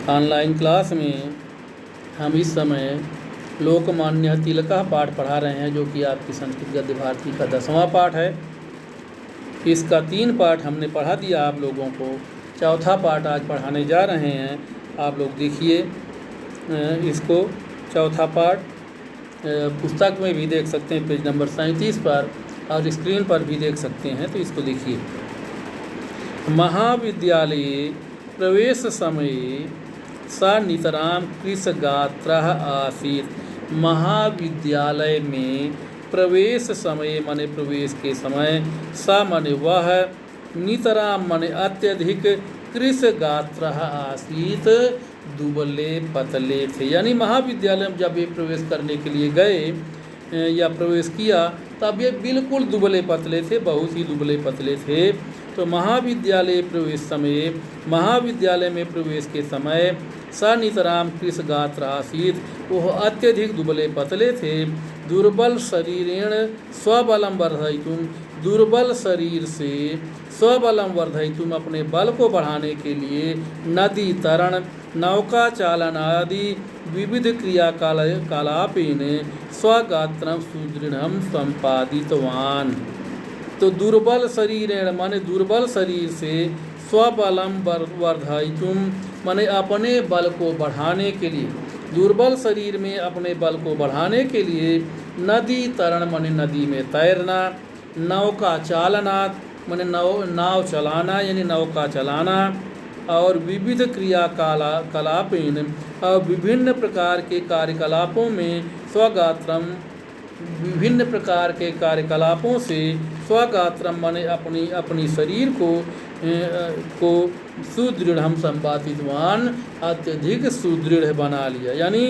Online class में हम इस समय लोकमान्य तिलकः पाठ पढ़ा रहे हैं, जो कि आपकी संस्कृत गद्य भारती का 10वां पाठ है। इसका 3 पाठ हमने पढ़ा दिया आप लोगों को, चौथा पाठ आज पढ़ाने जा रहे हैं। आप लोग देखिए इसको, चौथा पाठ पुस्तक में भी देख सकते हैं पेज नंबर 37 पर, और स्क्रीन पर भी देख सकते हैं। तो इसको देखिए। महाविद्यालये प्रवेश समये सा नितराम कृशगात्रः आसीत्। महाविद्यालय में प्रवेश समय माने प्रवेश के समय, सा माने वह, नितराम माने अत्यधिक, कृशगात्रः आसीत् दुबले पतले थे। यानी महाविद्यालय में जब ये प्रवेश करने के लिए गए या प्रवेश किया तब ये बिल्कुल दुबले पतले थे, बहुत ही दुबले पतले थे। तो महाविद्यालय प्रवेश समय, महाविद्यालय में प्रवेश के समय, सनितराम कृशगात्र आसीत्, वह अत्यधिक दुबले पतले थे। दुर्बल शरीरेण स्वबलम वर्धयितुम, दुर्बल शरीर से स्वबलम वर्धयितुम, अपने बल को बढ़ाने के लिए, नदी तरण, नौका चालन आदि विविध क्रियाकलापेन स्वगात्रम सुदृढ़ संपादितवान। तो दुर्बल शरीरेण माने दुर्बल शरीर से, स्वबलम वर्धयितुम माने अपने बल को बढ़ाने के लिए, दुर्बल शरीर में अपने बल को बढ़ाने के लिए, नदी तरण माने नदी में तैरना, नौका चालनात् माने नाव चलाना यानी नौका चलाना, और विविध क्रियाकलापेन और विभिन्न प्रकार के कार्यकलापों में, स्वगात्रम विभिन्न प्रकार के कार्यकलापों से, स्वगात्रम माने अपनी शरीर को सुदृढ़ संपादितवान, अत्यधिक सुदृढ़ बना लिया। यानी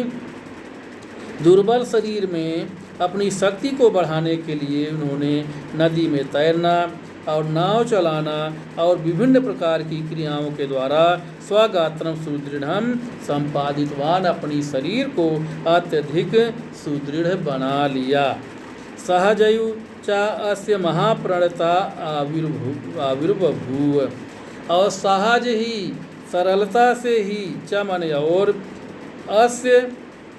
दुर्बल शरीर में अपनी शक्ति को बढ़ाने के लिए उन्होंने नदी में तैरना और नाव चलाना और विभिन्न प्रकार की क्रियाओं के द्वारा स्वगात्रम सुदृढ़ संपादितवान, अपनी शरीर को अत्यधिक सुदृढ़ बना लिया। सहजयु च अस्य महाप्रणता आविर्बभूव, और सहज ही सरलता से ही, च माने और, अस्य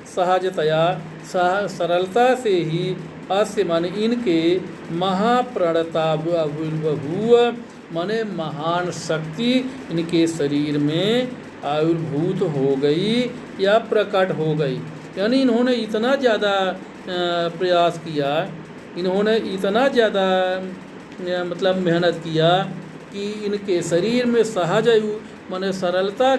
सहजतया सरलता से ही, अस्य माने इनके, महाप्रणता आविर्भूव माने महान शक्ति इनके शरीर में आविर्भूत हो गई या प्रकट हो गई। यानी इन्होंने इतना ज़्यादा प्रयास किया, इन्होंने इतना ज़्यादा मतलब मेहनत किया कि इनके शरीर में सहजयु माने सरलता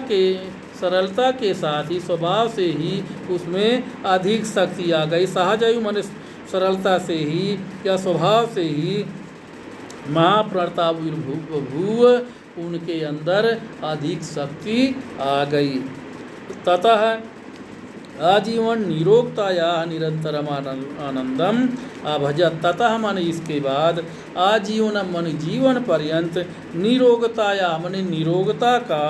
के साथ ही, स्वभाव से ही उसमें अधिक शक्ति आ गई। सहजयु माने सरलता से ही या स्वभाव से ही, महाप्रणताविर्भूव उनके अंदर अधिक शक्ति आ गई। ततः आजीवन निरोगताया निरंतरम आनंदम अभजत। ततः माने इसके बाद, आजीवन माने जीवन पर्यंत, निरोगताया माने निरोगता का,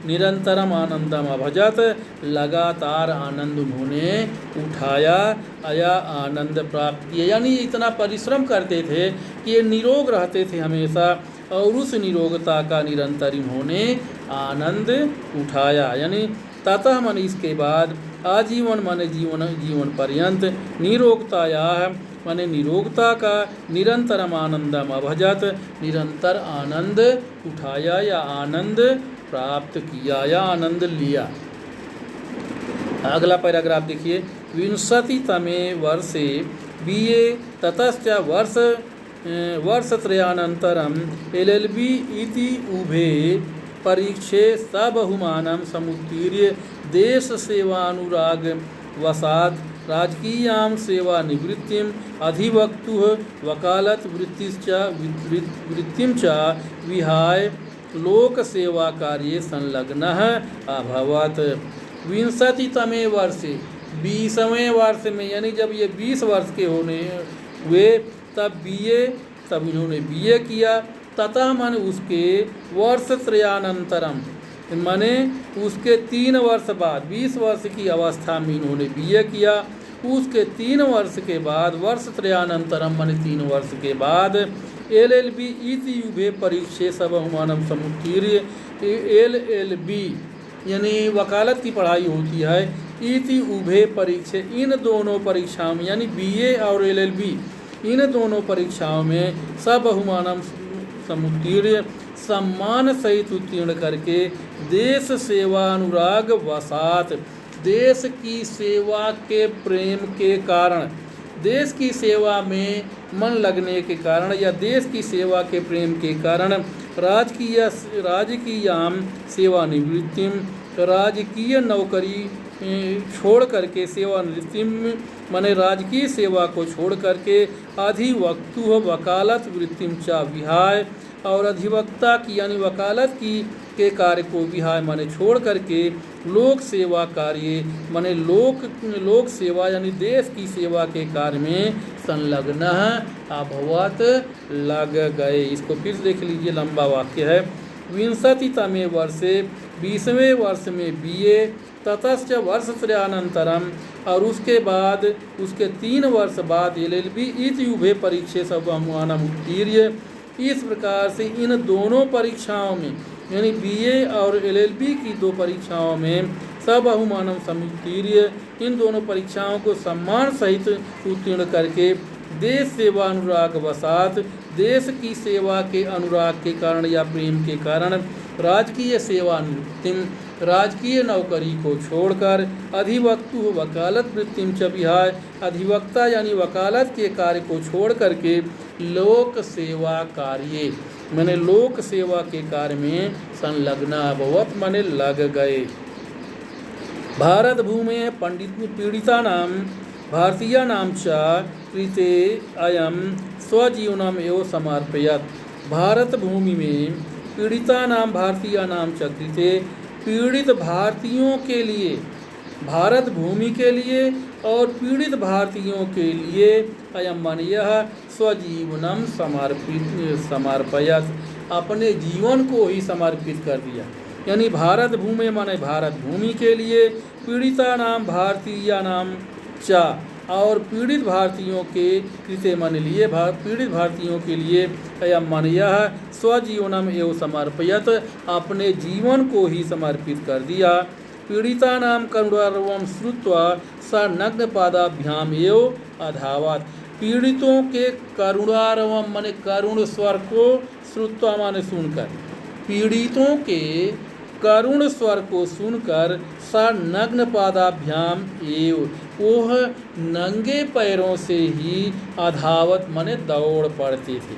निरंतरम आनंदम अभजत लगातार आनंद उन्होंने उठाया, आया आनंद प्राप्त किया। यानी इतना परिश्रम करते थे कि ये निरोग रहते थे हमेशा, और उस निरोगता का निरंतर इन्होंने आनंद उठाया। यानी ततः माने इसके बाद, आजीवन माने जीवन पर्यंत, निरोगताया माने निरोगता का, निरंतरम आनंदम अभजत निरंतर आनंद उठाया या आनंद प्राप्त किया या आनंद लिया। अगला पैराग्राफ देखिए। 20तमे वर्षे BA ततश्च वर्षत्रयानन्तरं LLB इति उभे परीक्षे सबहुमानं समुत्तीर्य देश सेवानुराग वसात् राजकीयां सेवानिवृत्तिम् अधिवक्तुः वकालत वृत्तिं च विहाय लोक सेवा कार्ये संलग्नः अभवत्। 20तमे वर्षे 20वें वर्ष में, यानी जब ये 20 वर्ष के होने हुए तब इन्होंने BA किया। ततः माने उसके वर्षत्रयानंतरम माने उसके 3 वर्ष बाद, 20 वर्ष की अवस्था में इन्होंने BA किया। उसके 3 वर्ष के बाद, वर्षत्रयानंतरम माने 3 वर्ष के बाद, LLB इति युभे परीक्षे सबहुमानं समुत्तीर्य, LLB यानी वकालत की पढ़ाई होती है। इति उभे परीक्षे, इन दोनों परीक्षाओं में यानी बीए और एलएलबी, इन दोनों परीक्षाओं में सबहुमानम समुत्तीर्ण, सम्मान सहित उत्तीर्ण करके देश सेवा अनुराग वसात, देश की सेवा के प्रेम के कारण, देश की सेवा में मन लगने के कारण या देश की सेवा के प्रेम के कारण राजकीयाम सेवानिवृत्तिम, राजकीय नौकरी छोड़ करके सेवानिवृत्तिम माने राजकीय सेवा को छोड़ करके अधिवक्तु वकालत वृत्तिम चा विहाय, और अधिवक्ता की यानी वकालत की के कार्य को विहाय माने छोड़ करके लोक सेवा कार्य माने लोक सेवा यानी देश की सेवा के कार्य में संलग्न अभवत लग गए। इसको फिर देख लीजिए, लंबा वाक्य है। विंशतितमे वर्षे, 20वें वर्ष में बीए, ततश्च वर्षत्रयानंतरम, और उसके बाद उसके 3 वर्ष बाद एलएलबी इति उभे परीक्षे सबहुमानम उत्तीर्य। इस प्रकार से इन दोनों परीक्षाओं में यानी बीए और एलएलबी की 2 परीक्षाओं में सबहुमानम समुत्तीर्य, इन दोनों परीक्षाओं को सम्मान सहित उत्तीर्ण करके देश सेवा अनुराग वसात, देश की सेवा के अनुराग के कारण या प्रेम के कारण राजकीय सेवानिवृत्तिम, राजकीय नौकरी को छोड़कर अधिवक्तु वकालत वृत्तिम च विहाय, अधिवक्ता यानी वकालत के कार्य को छोड़ करके लोक सेवा कार्य मैंने लोक सेवा के कार्य में संलग्न अभवत माने लग गए। भारत भूमि पंडित पीड़िता नाम भारतीय नाम च कृते अयम स्वजीवनम एवं समर्पयत। भारत भूमि में पीड़िता नाम भारतीय नाम च कृते, पीड़ित भारतीयों के लिए, भारत भूमि के लिए और पीड़ित भारतीयों के लिए अयम मन यह स्वजीवनम समर्पयत, अपने जीवन को ही समर्पित कर दिया। यानी भारत भूमि माने भारत भूमि के लिए, पीड़िता नाम भारतीय नाम चा और पीड़ित भारतीयों के कृते मन लिए पीड़ित भारतीयों के लिए अयम मन यह स्वजीवनम एवं समर्पयत, अपने जीवन को ही समर्पित कर दिया। पीड़िता नाम करुणारवम श्रुत्वा स नग्न पादाभ्याम एवं अधावत, पीड़ितों के करुणारवम माने करुण स्वर को श्रुत्वा माने सुनकर, पीड़ितों के करुण स्वर को सुनकर सा नग्न पादाभ्याम एव, वह नंगे पैरों से ही अधावत माने दौड़ पड़ते थे।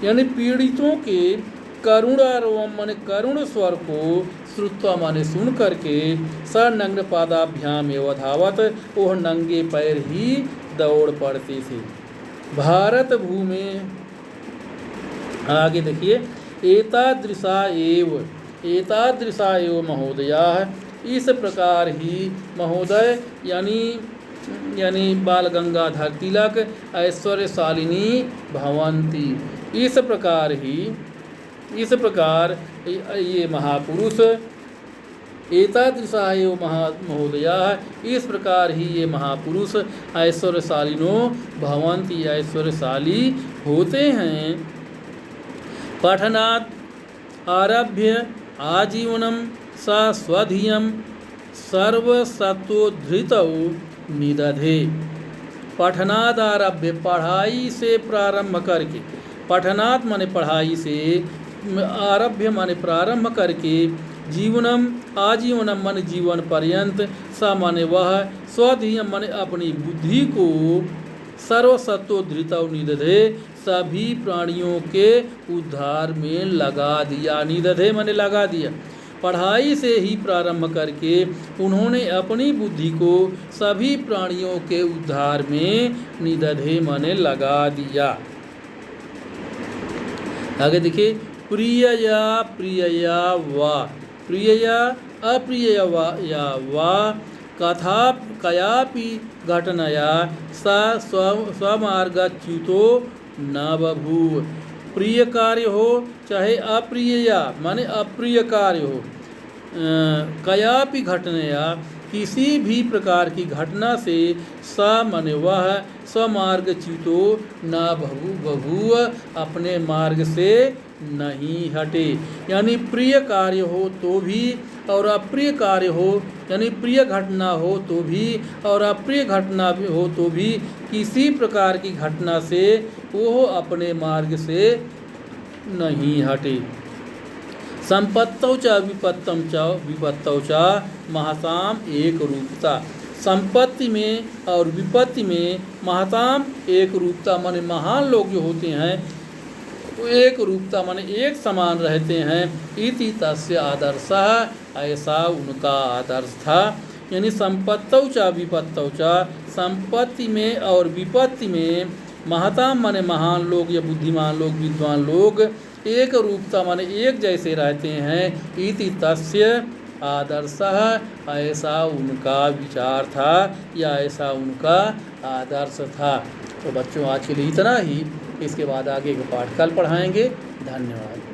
यानी पीड़ितों के करुणारवम माने करुण स्वर को श्रुत्वा माने सुन करके सा नग्न पादाभ्याम एव अधावत, वह नंगे पैर ही दौड़ पड़ते थे। भारत भूमि आगे देखिए, एतादृशा एव महोदया, इस प्रकार ही महोदय यानी बाल गंगाधर तिलक ऐश्वर्यशालिनी भवंती, इस प्रकार ये महापुरुष, एतादृशा एव महोदया, इस प्रकार ही ये महापुरुष ऐश्वर्यशालिनो भवंती, ऐश्वर्यशाली होते हैं। पठनात् आरभ्य आजीवनम सा स्वधियम सर्वसत्वधृतौ निदधे। पठनाद आरभ्य, पढ़ाई से प्रारंभ करके, पठनात् माने पढ़ाई से, आरभ्य माने प्रारंभ करके, जीवनम आजीवनम माने जीवन पर्यंत, सा माने वह, स्वधियम माने अपनी बुद्धि को, सर्वसत्व धृतौ निदधे सभी प्राणियों के उद्धार में लगा दिया। निदधे माने लगा दिया। पढ़ाई से ही प्रारंभ करके उन्होंने अपनी बुद्धि को सभी प्राणियों के उद्धार में निदधे माने लगा दिया। आगे देखिए, प्रियया प्रियया वा, प्रियया अप्रियया वा कथा कयापि घटनया सा स्वमार्गच्युतो न बभूव। प्रिय कार्य हो चाहे अप्रियया माने अप्रिय कार्य हो, कयापि घटनया किसी भी प्रकार की घटना से, स माने वह, स्वमार्गच्युतो न बभूव अपने मार्ग से नहीं हटे। यानी प्रिय कार्य हो तो भी और अप्रिय कार्य हो, यानी प्रिय घटना हो तो भी और अप्रिय घटना भी हो तो भी किसी प्रकार की घटना से वो अपने मार्ग से नहीं हटे। संपत्तौ च विपत्तौ च महताम एक रूपता। संपत्ति में और विपत्ति में महताम एक रूपता माने महान लोग जो होते हैं वो एक रूपता माने एक समान रहते हैं। इति तस्य आदर्शः, ऐसा उनका आदर्श था। यानी संपत्तौ च विपत्तौ च, संपत्ति में और विपत्ति में महताम माने महान लोग या बुद्धिमान लोग विद्वान लोग एक रूपता माने एक जैसे रहते हैं। इति तस्य आदर्शः, ऐसा उनका विचार था या ऐसा उनका आदर्श था। तो बच्चों आज के लिए इतना ही, इसके बाद आगे का पाठ कल पढ़ाएंगे। धन्यवाद।